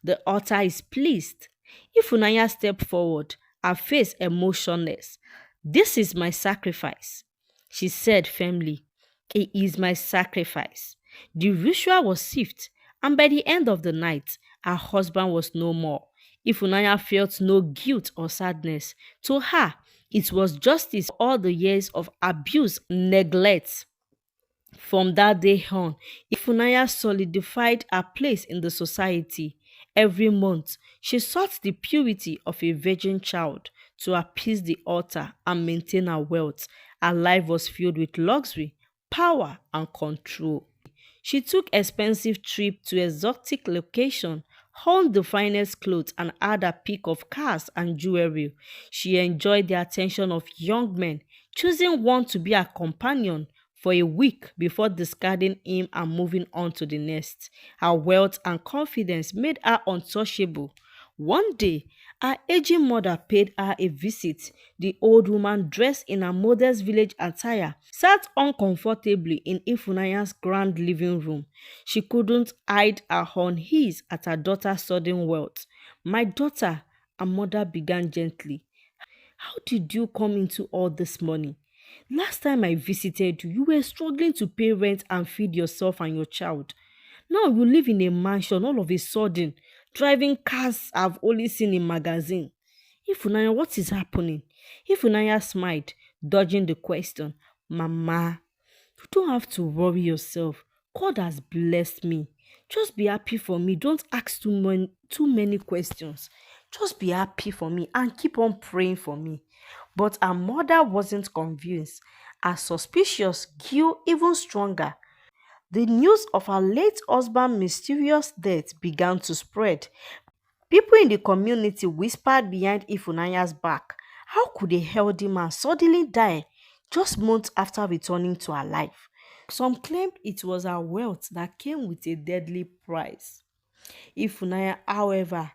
The altar is pleased. Ifunanya stepped forward, her face emotionless. This is my sacrifice, she said firmly. It is my sacrifice. The ritual was swift, and by the end of the night, her husband was no more. Ifunanya felt no guilt or sadness. To her, it was justice for all the years of abuse and neglect. From that day on, Ifunanya solidified her place in the society. Every month, she sought the purity of a virgin child to appease the altar and maintain her wealth. Her life was filled with luxury, power, and control. She took expensive trips to exotic locations, owned the finest clothes, and had a pick of cars and jewelry. She enjoyed the attention of young men, choosing one to be her companion for a week before discarding him and moving on to the next. Her wealth and confidence made her untouchable. One day, her aging mother paid her a visit. The old woman, dressed in her mother's village attire, sat uncomfortably in Ifunaya's grand living room. She couldn't hide her unease at her daughter's sudden wealth. My daughter, her mother began gently. How did you come into all this money? Last time I visited you, you were struggling to pay rent and feed yourself and your child. Now you live in a mansion all of a sudden, driving cars I've only seen in magazine. Ifunanya, what is happening? Ifunanya smiled, dodging the question. Mama, you don't have to worry yourself. God has blessed me. Just be happy for me. Don't ask too many questions. Just be happy for me and keep on praying for me. But her mother wasn't convinced. Her suspicious grew even stronger. The news of her late husband's mysterious death began to spread. People in the community whispered behind Ifunanya's back. How could a healthy man suddenly die just months after returning to her life? Some claimed it was her wealth that came with a deadly price. Ifunanya, however,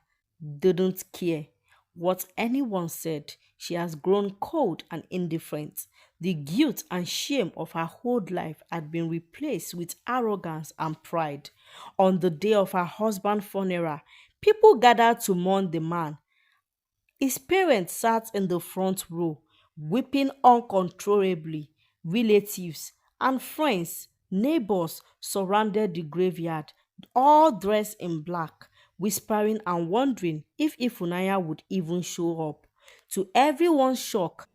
didn't care what anyone said. She has grown cold and indifferent. The guilt and shame of her whole life had been replaced with arrogance and pride. On the day of her husband's funeral, people gathered to mourn the man. His parents sat in the front row, weeping uncontrollably. Relatives and friends, neighbors surrounded the graveyard, all dressed in black, whispering and wondering if Ifunanya would even show up. To everyone's shock,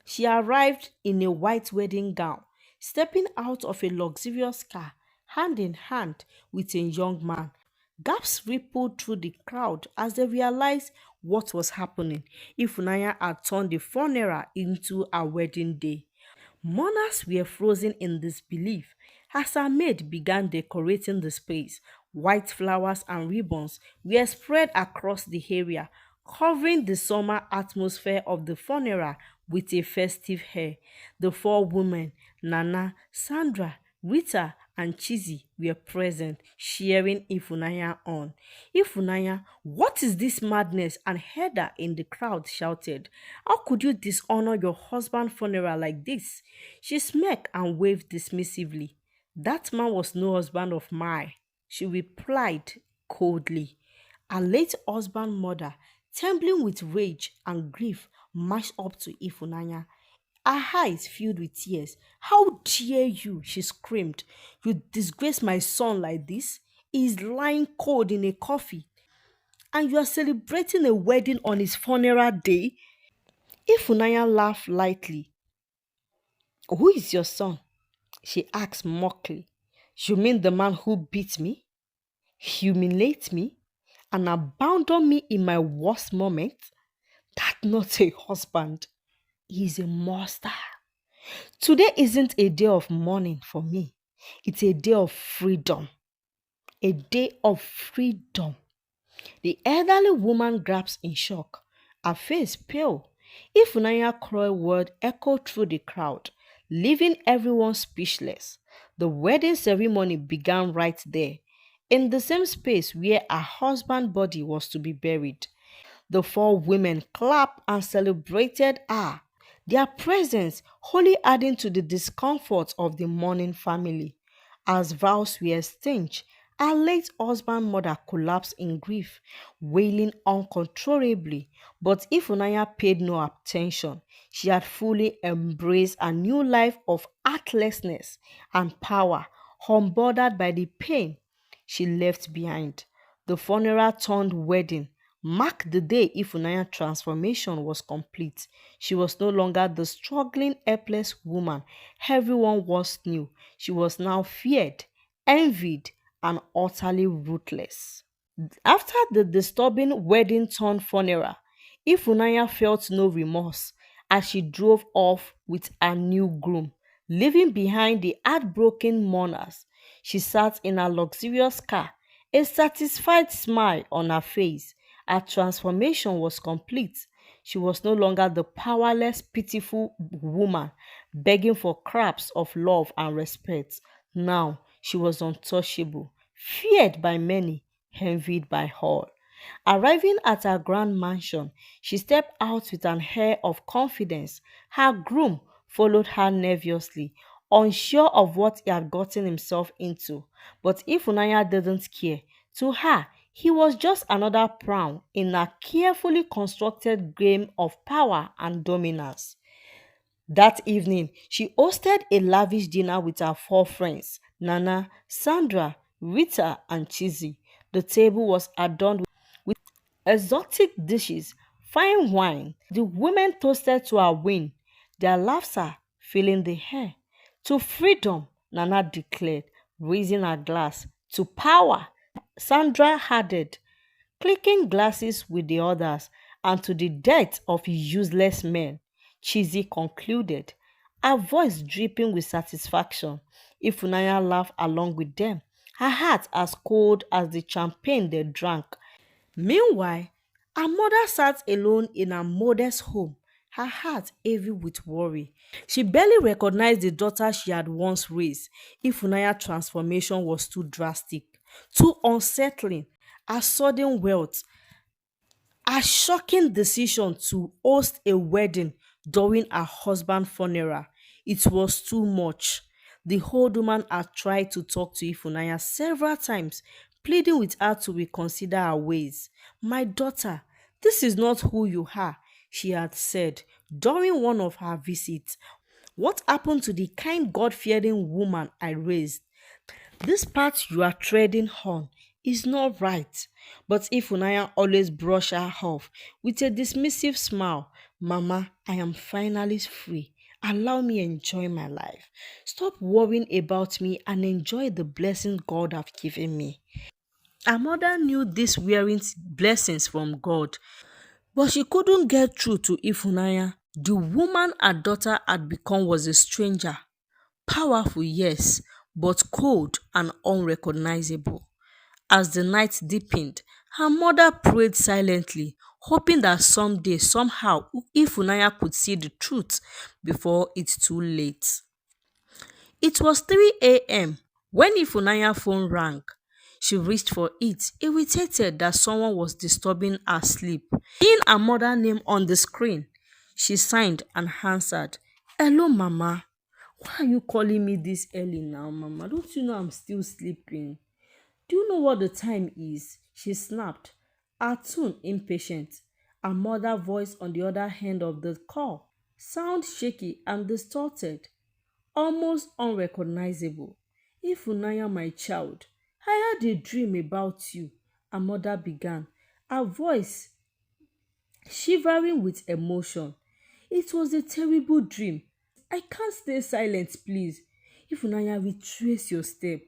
she arrived in a white wedding gown, stepping out of a luxurious car, hand in hand with a young man. Gasps rippled through the crowd as they realized what was happening. Ifunanya had turned the funeral into a wedding day. Mourners were frozen in disbelief as her maid began decorating the space. White flowers and ribbons were spread across the area, covering the summer atmosphere of the funeral with a festive air. The four women, Nana, Sandra, Rita, and Chizzy, were present, cheering Ifunanya on. Ifunanya, what is this madness? And Heather in the crowd shouted, how could you dishonor your husband's funeral like this? She smirked and waved dismissively. That man was no husband of mine, she replied coldly. Her late husband's mother, trembling with rage and grief, marched up to Ifunanya. Her eyes filled with tears. How dare you? She screamed. You disgrace my son like this? He is lying cold in a coffin, and you are celebrating a wedding on his funeral day? Ifunanya laughed lightly. Who is your son? She asked mockingly. You mean the man who beat me, humiliate me, and abandon me in my worst moment? That's not a husband. He's a monster. Today isn't a day of mourning for me. It's a day of freedom. A day of freedom. The elderly woman grasps in shock, her face pale. Ifunanya cruel word echoed through the crowd, leaving everyone speechless. The wedding ceremony began right there, in the same space where her husband's body was to be buried. The four women clapped and celebrated her, their presence wholly adding to the discomfort of the mourning family. As vows were exchanged, her late husband's mother collapsed in grief, wailing uncontrollably. But Ifunanya paid no attention. She had fully embraced a new life of heartlessness and power, unbothered by the pain she left behind. The funeral turned wedding marked the day Ifunaya's transformation was complete. She was no longer the struggling, helpless woman everyone once knew. She was now feared, envied, and utterly ruthless. After the disturbing wedding turned funeral, Ifunanya felt no remorse as she drove off with her new groom, leaving behind the heartbroken mourners. She sat in her luxurious car, a satisfied smile on her face. Her transformation was complete. She was no longer the powerless, pitiful woman begging for scraps of love and respect. Now she was untouchable, feared by many, envied by all. Arriving at her grand mansion, she stepped out with an air of confidence. Her groom followed her nervously, unsure of what he had gotten himself into. But Ifunanya didn't care. To her, he was just another pawn in a carefully constructed game of power and dominance. That evening, she hosted a lavish dinner with her four friends Nana, Sandra, Rita, and Chizzy. The table was adorned with exotic dishes, fine wine. The women toasted to her win, their laughter filling the air. To freedom, Nana declared, raising her glass. To power, Sandra added, clicking glasses with the others, and to the death of useless men, Chizzy concluded, her voice dripping with satisfaction. Ifunanya laughed along with them, her heart as cold as the champagne they drank. Meanwhile, her mother sat alone in her modest home, her heart heavy with worry. She barely recognized the daughter she had once raised. Ifunaya's transformation was too drastic, too unsettling. Her sudden wealth, her shocking decision to host a wedding during her husband's funeral. It was too much. The old woman had tried to talk to Ifunanya several times, pleading with her to reconsider her ways. My daughter, this is not who you are, she had said during one of her visits. What happened to the kind God fearing woman I raised? This path you are treading on is not right. But Ifunanya always brushed her off with a dismissive smile. Mama, I am finally free. Allow me enjoy my life. Stop worrying about me and enjoy the blessings God have given me. Her mother knew these weren't blessings from God, but she couldn't get through to Ifunanya. The woman her daughter had become was a stranger. Powerful, yes, but cold and unrecognizable. As the night deepened, her mother prayed silently, hoping that someday, somehow, Ifunanya could see the truth before it's too late. It was 3 a.m. when Ifunaya's phone rang. She reached for it, irritated that someone was disturbing her sleep. Seeing her mother's name on the screen, she signed and answered, "Hello, Mama. Why are you calling me this early now, Mama? Don't you know I'm still sleeping? Do you know what the time is?" She snapped, her tone impatient. Her mother's voice on the other end of the call sound shaky and distorted, almost unrecognizable. "Ifunanya, my child, I had a dream about you," her mother began, her voice shivering with emotion. "It was a terrible dream. I can't stay silent, please. Ifunanya, retrace your step.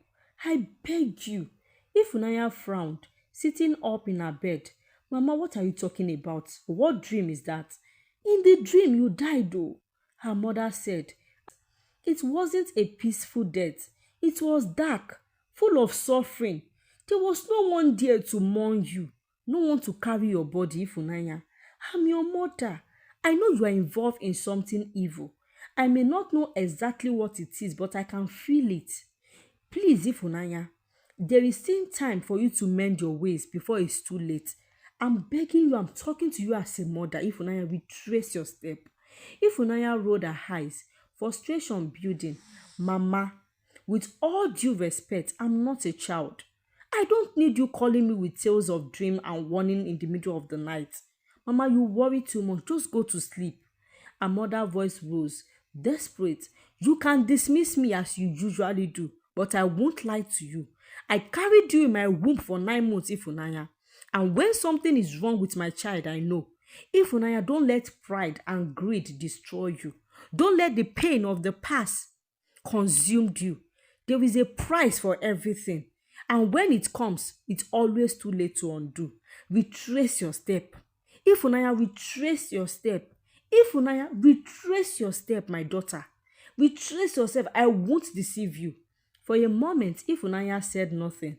I beg you." Ifunanya frowned, sitting up in her bed. "Mama, what are you talking about? What dream is that?" "In the dream, you died, though," her mother said. "It wasn't a peaceful death. It was dark, full of suffering. There was no one there to mourn you, no one to carry your body, Ifunanya. I'm your mother. I know you are involved in something evil. I may not know exactly what it is, but I can feel it. Please, Ifunanya, there is still time for you to mend your ways before it's too late. I'm begging you, I'm talking to you as a mother. Ifunanya, retrace your step." Ifunanya rolled her eyes, frustration building. "Mama, with all due respect, I'm not a child. I don't need you calling me with tales of dream and warning in the middle of the night. Mama, you worry too much. Just go to sleep." Her mother's voice rose, desperate. "You can dismiss me as you usually do, but I won't lie to you. I carried you in my womb for 9 months, Ifunanya. And when something is wrong with my child, I know. Ifunanya, don't let pride and greed destroy you. Don't let the pain of the past consume you. There is a price for everything. And when it comes, it's always too late to undo. Retrace your step. Ifunanya, retrace your step. Ifunanya, retrace your step, my daughter. Retrace yourself. I won't deceive you." For a moment, Ifunanya said nothing,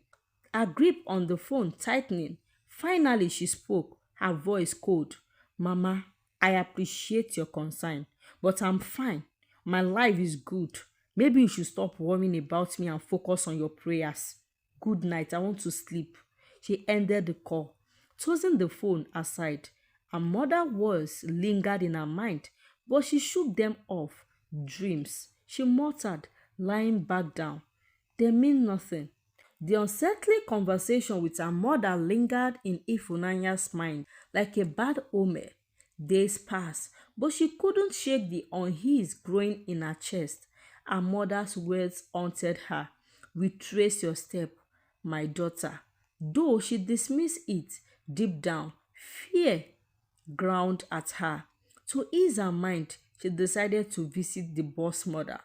her grip on the phone tightening. Finally, she spoke, her voice cold. "Mama, I appreciate your concern, but I'm fine. My life is good. Maybe you should stop worrying about me and focus on your prayers. Good night. I want to sleep." She ended the call, tossing the phone aside. Her mother's words lingered in her mind, but she shook them off. "Dreams," she muttered, lying back down. "They mean nothing." The unsettling conversation with her mother lingered in Ifunanya's mind like a bad omen. Days passed, but she couldn't shake the unease growing in her chest. Her mother's words haunted her. "Retrace your step, my daughter." Though she dismissed it, deep down, fear ground at her. To ease her mind, she decided to visit the boss mother.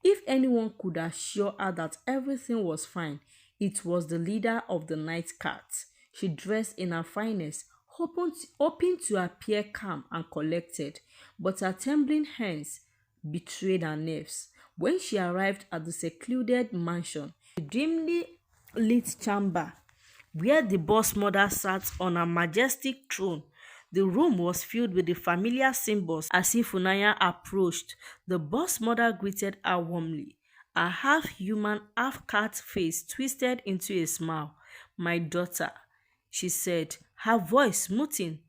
If anyone could assure her that everything was fine, it was the leader of the night cats. She dressed in her finest, hoping to appear calm and collected, but her trembling hands betrayed her nerves. When she arrived at the secluded mansion, a dimly lit chamber where the boss mother sat on a majestic throne, the room was filled with the familiar symbols. As if Funanya approached, the boss mother greeted her warmly, her half human, half cat face twisted into a smile. "My daughter," she said, her voice smoothing,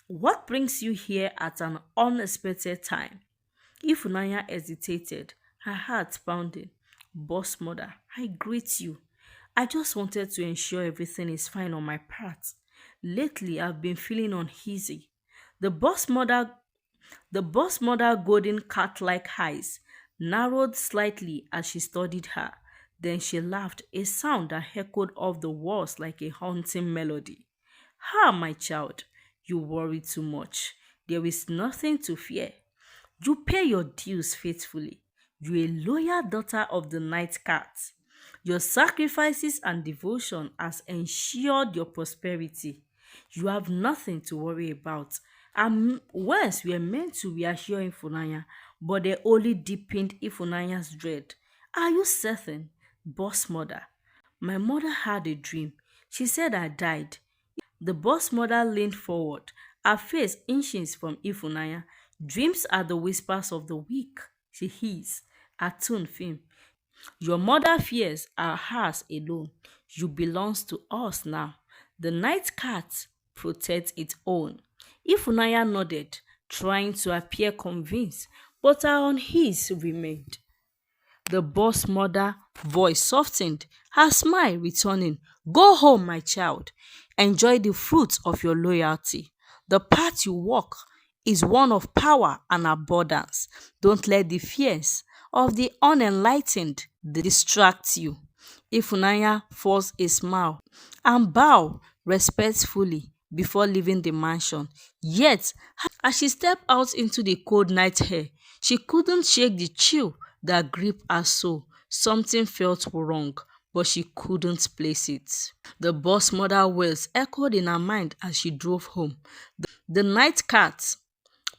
"what brings you here at an unexpected time?" Ifunanya hesitated, her heart pounding. "Boss mother, I greet you. I just wanted to ensure everything is fine on my part. Lately, I've been feeling uneasy." The boss mother the boss mother golden cat-like eyes narrowed slightly as she studied her. Then she laughed, a sound that echoed off the walls like a haunting melody. "Ah, my child, you worry too much. There is nothing to fear. You pay your dues faithfully. You're a loyal daughter of the night cat. Your sacrifices and devotion has ensured your prosperity. You have nothing to worry about." And words were meant to reassure Ifunanya, but they only deepened Ifunanya's dread. "Are you certain, boss mother?" "My mother had a dream. She said I died." The boss mother leaned forward, her face inches from Ifunanya. "Dreams are the whispers of the weak," she hissed, her tone firm. "Your mother fears are hers alone. You belongs to us now. The night cat protects its own." Ifunanya nodded, trying to appear convinced, but her unease remained. The boss mother voice softened, her smile returning. "Go home, my child. Enjoy the fruits of your loyalty. The path you walk is one of power and abundance. Don't let the fears of the unenlightened distract you." Ifunanya forced a smile and bowed respectfully before leaving the mansion. Yet, as she stepped out into the cold night air, she couldn't shake the chill that gripped her soul. Something felt wrong, but she couldn't place it. The boss mother words echoed in her mind as she drove home. The night cat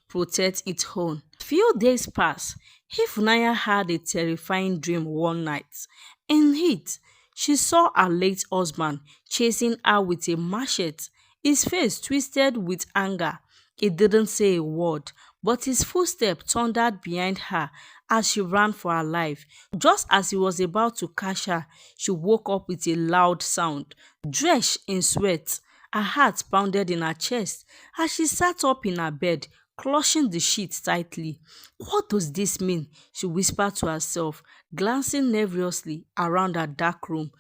protects its own. Few days passed. Ifunanya had a terrifying dream one night. In it, she saw her late husband chasing her with a machete, his face twisted with anger. He didn't say a word, but his footsteps thundered behind her as she ran for her life. Just as he was about to catch her, she woke up with a loud sound. Drenched in sweat, her heart pounded in her chest as she sat up in her bed, clutching the sheets tightly. "What does this mean?" she whispered to herself, glancing nervously around her dark room.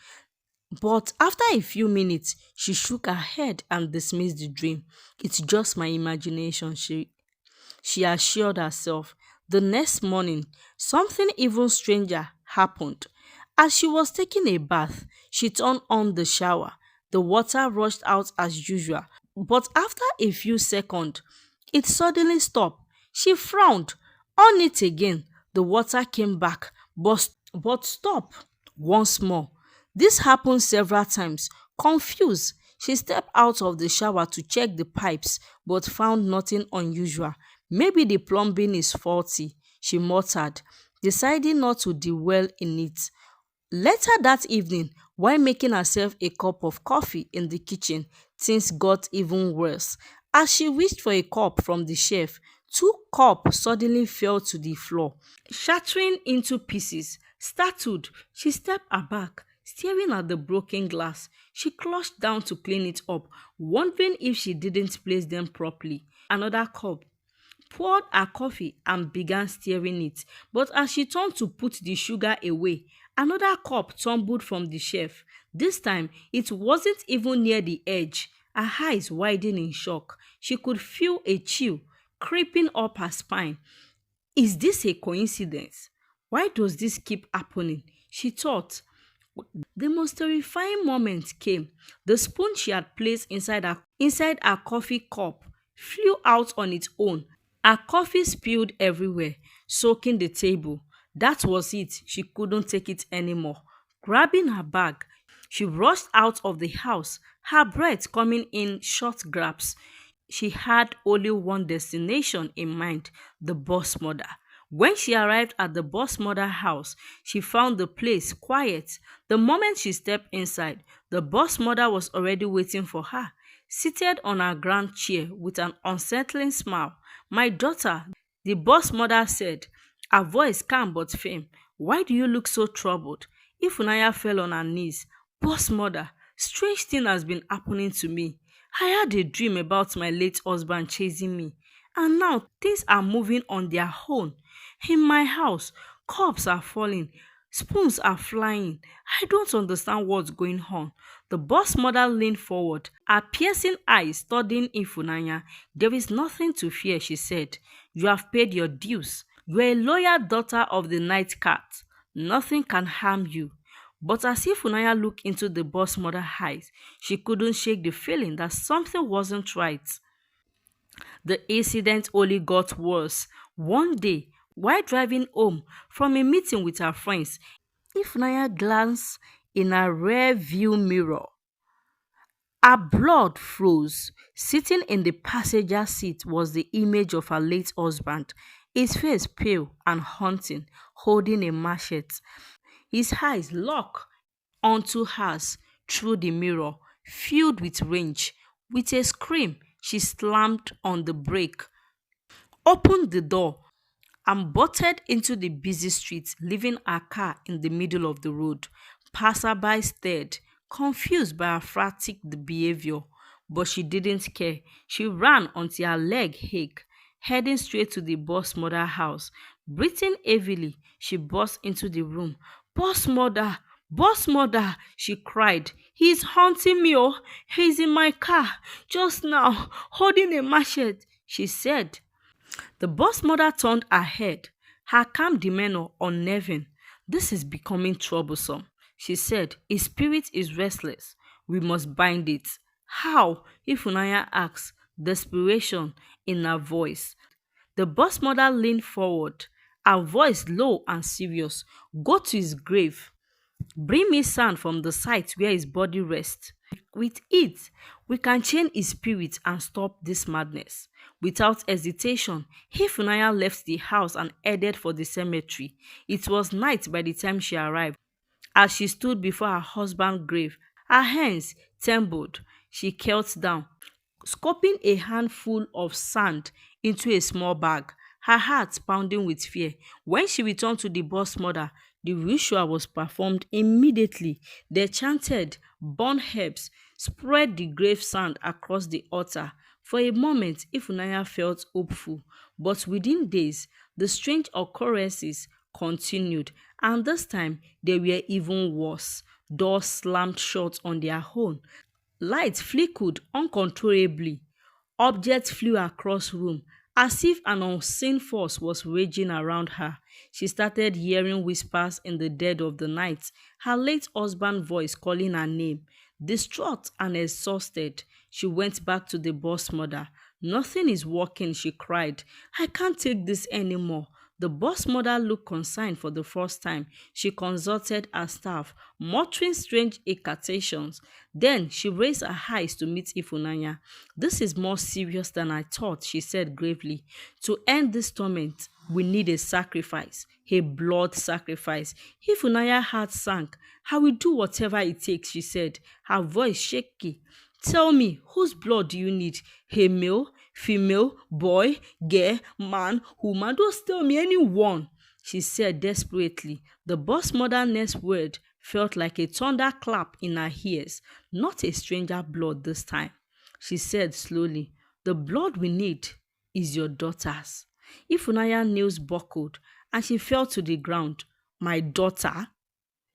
But after a few minutes, she shook her head and dismissed the dream. "It's just my imagination," she assured herself. The next morning, something even stranger happened. As she was taking a bath, she turned on the shower. The water rushed out as usual, but after a few seconds, it suddenly stopped. She frowned. On it again, the water came back, but stopped once more. This happened several times. Confused, she stepped out of the shower to check the pipes, but found nothing unusual. "Maybe the plumbing is faulty," she muttered, deciding not to dwell in it. Later that evening, while making herself a cup of coffee in the kitchen, things got even worse. As she reached for a cup from the shelf, two cups suddenly fell to the floor, shattering into pieces. Startled, she stepped back, staring at the broken glass. She clutched down to clean it up, wondering if she didn't place them properly. Another cup poured her coffee and began stirring it. But as she turned to put the sugar away, another cup tumbled from the shelf. This time, it wasn't even near the edge. Her eyes widened in shock. She could feel a chill creeping up her spine. Is this a coincidence? Why does this keep happening? She thought. The most terrifying moment came. The spoon she had placed inside her coffee cup flew out on its own. Her coffee spilled everywhere, soaking the table. That was it. She couldn't take it anymore. Grabbing her bag, She rushed out of the house, her breath coming in short grabs. She had only one destination in mind: the boss mother. When she arrived at the boss mother house, she found the place quiet. The moment she stepped inside, the boss mother was already waiting for her, seated on her grand chair with an unsettling smile. "My daughter," the boss mother said, her voice calm but firm, "why do you look so troubled?" Ifunanya fell on her knees. "Boss mother, strange thing has been happening to me. I had a dream about my late husband chasing me, and now things are moving on their own. In my house, cups are falling, spoons are flying. I don't understand what's going on." The boss mother leaned forward, her piercing eyes studying Ifunanya. "There is nothing to fear," she said. "You have paid your dues. You are a loyal daughter of the night cat. Nothing can harm you." But as if Funaya looked into the boss mother's eyes, she couldn't shake the feeling that something wasn't right. The incident only got worse. One day, while driving home from a meeting with her friends, Ifunanya glanced in her rear view mirror. Her blood froze. Sitting in the passenger seat was the image of her late husband, his face pale and haunting, holding a machete. His eyes locked onto hers through the mirror, filled with rage. With a scream, she slammed on the brake, opened the door, and butted into the busy street, leaving her car in the middle of the road. Passersby stared, confused by her frantic behavior, but she didn't care. She ran until her leg ached, heading straight to the boss mother house. Breathing heavily, she burst into the room. "Boss mother! Boss mother!" she cried. "He's haunting me, oh! He's in my car just now, holding a machete," she said. The boss mother turned her head, her calm demeanor unnerving. "This is becoming troublesome," she said. "His spirit is restless. We must bind it." "How?" Ifunanya asked, desperation in her voice. The boss mother leaned forward, her voice low and serious. "Go to his grave. Bring me sand from the site where his body rests. With it, we can chain his spirit and stop this madness." Without hesitation, Ifunanya left the house and headed for the cemetery. It was night by the time she arrived. As she stood before her husband's grave, her hands trembled. She knelt down, scooping a handful of sand into a small bag, her heart pounding with fear. When she returned to the boss mother, the ritual was performed immediately. They chanted, burned herbs, spread the grave sand across the altar. For a moment, Ifunanya felt hopeful, but within days, the strange occurrences continued, and this time they were even worse. Doors slammed shut on their own. Lights flickered uncontrollably. Objects flew across room as if an unseen force was raging around her. She started hearing whispers in the dead of the night, her late husband's voice calling her name. Distraught and exhausted, she went back to the boss mother. "Nothing is working," she cried. "I can't take this anymore." The boss mother looked concerned for the first time. She consulted her staff, muttering strange incantations. Then she raised her eyes to meet Ifunanya. "This is more serious than I thought," she said gravely. "To end this torment, we need a sacrifice, a blood sacrifice." Ifunaya's heart sank. "I will do whatever it takes," she said, her voice shaky. "Tell me, whose blood do you need? A male, female, boy, girl, man, woman? Don't tell me anyone," she said desperately. The boss mother's next word felt like a thunderclap in her ears. "Not a stranger blood this time," she said slowly. "The blood we need is your daughter's." Ifunaya's nails buckled and she fell to the ground. "My daughter?"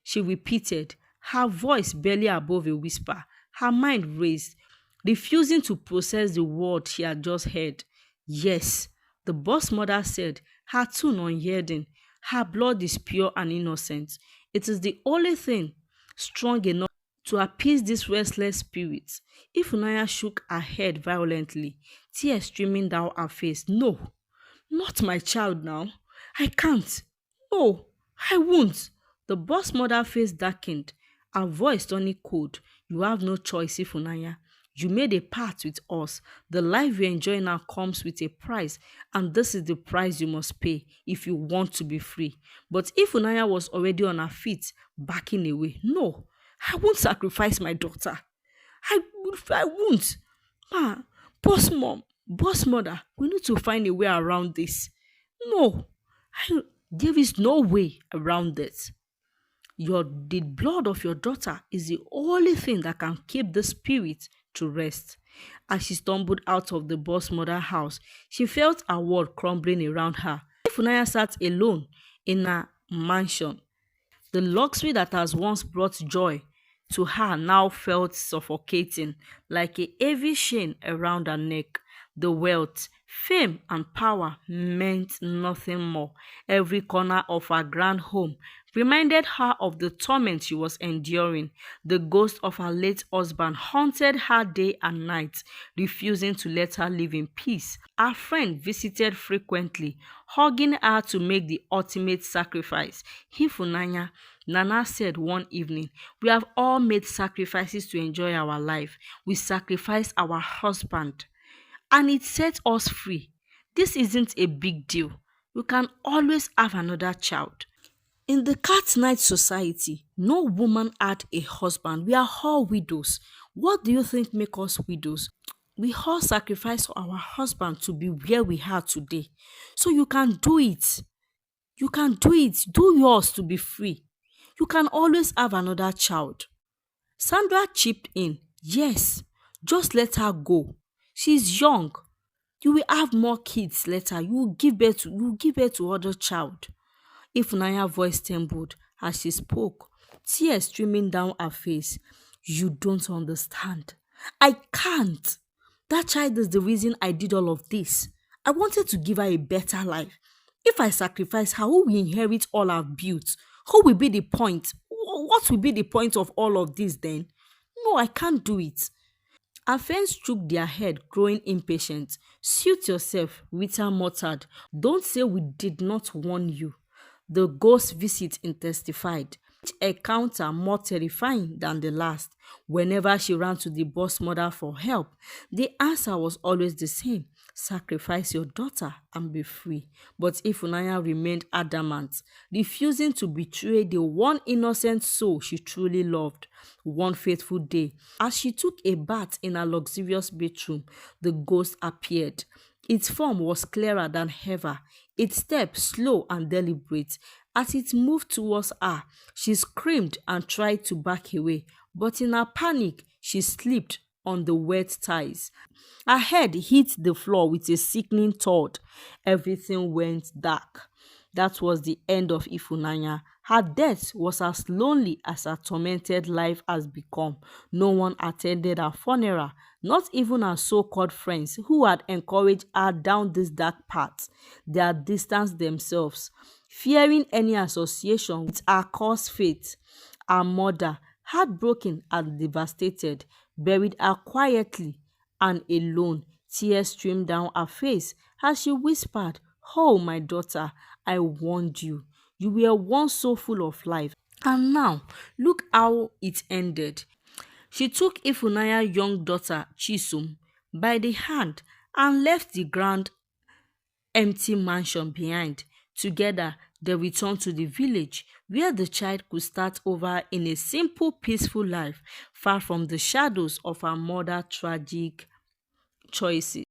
she repeated, her voice barely above a whisper. Her mind raced, refusing to process the word she had just heard. "Yes," the boss mother said, her tone unyielding. "Her blood is pure and innocent. It is the only thing strong enough to appease this restless spirit." Ifunanya shook her head violently, tears streaming down her face. "No, not my child now. I can't. No, I won't." The boss mother's face darkened, Her voice turning cold. You have no choice, Ifunanya. You made a pact with us. The life you enjoy now comes with a price, and this is the price you must pay if you want to be free. But if Unaya was already on her feet, backing away, no, I won't sacrifice my daughter. I won't. Ma, boss mom, boss mother, we need to find a way around this. No, there is no way around it. The blood of your daughter is the only thing that can keep the spirit to rest. As she stumbled out of the boss mother house, she felt her world crumbling around her. Funaya sat alone in her mansion. The luxury that has once brought joy to her now felt suffocating, like a heavy chain around her neck. The wealth, fame, and power meant nothing more. Every corner of her grand home reminded her of the torment she was enduring. The ghost of her late husband haunted her day and night, refusing to let her live in peace. Her friend visited frequently, hugging her to make the ultimate sacrifice. Hifunanya, Nana said one evening, we have all made sacrifices to enjoy our life. We sacrificed our husband, and it set us free. This isn't a big deal. You can always have another child. In the Cat Night society, no woman had a husband. We are all widows. What do you think make us widows? We all sacrifice our husband to be where we are today. So you can do it. You can do it. Do yours to be free. You can always have another child. Sandra chipped in. Yes, just let her go. She's young. You will have more kids later. You will give birth to other child. Ifunaya's voice trembled as she spoke, tears streaming down her face. You don't understand. I can't. That child is the reason I did all of this. I wanted to give her a better life. If I sacrifice her, who will inherit all I've built? Who will be the point? What will be the point of all of this then? No, I can't do it. Her friends shook their head, growing impatient. Suit yourself, Rita muttered. Don't say we did not warn you. The ghost visit intensified, each encounter more terrifying than the last. Whenever she ran to the boss mother for help, the answer was always the same: sacrifice your daughter and be free. But Ifunanya remained adamant, refusing to betray the one innocent soul she truly loved. One fateful day, as she took a bath in her luxurious bedroom, the ghost appeared. Its form was clearer than ever, its step slow and deliberate. As it moved towards her, she screamed and tried to back away, but in her panic, she slipped on the wet tiles. Her head hit the floor with a sickening thud. Everything went dark. That was the end of Ifunanya. Her death was as lonely as her tormented life has become. No one attended her funeral, not even her so-called friends who had encouraged her down this dark path. They had distanced themselves, fearing any association with her cursed fate. Her mother, heartbroken and devastated, buried her quietly and alone. Tears streamed down her face as she whispered, "Oh, my daughter, I warned you. You were once so full of life. And now, look how it ended." She took Ifunaya's young daughter, Chisum, by the hand and left the grand empty mansion behind. Together, they returned to the village where the child could start over in a simple, peaceful life, far from the shadows of her mother's tragic choices.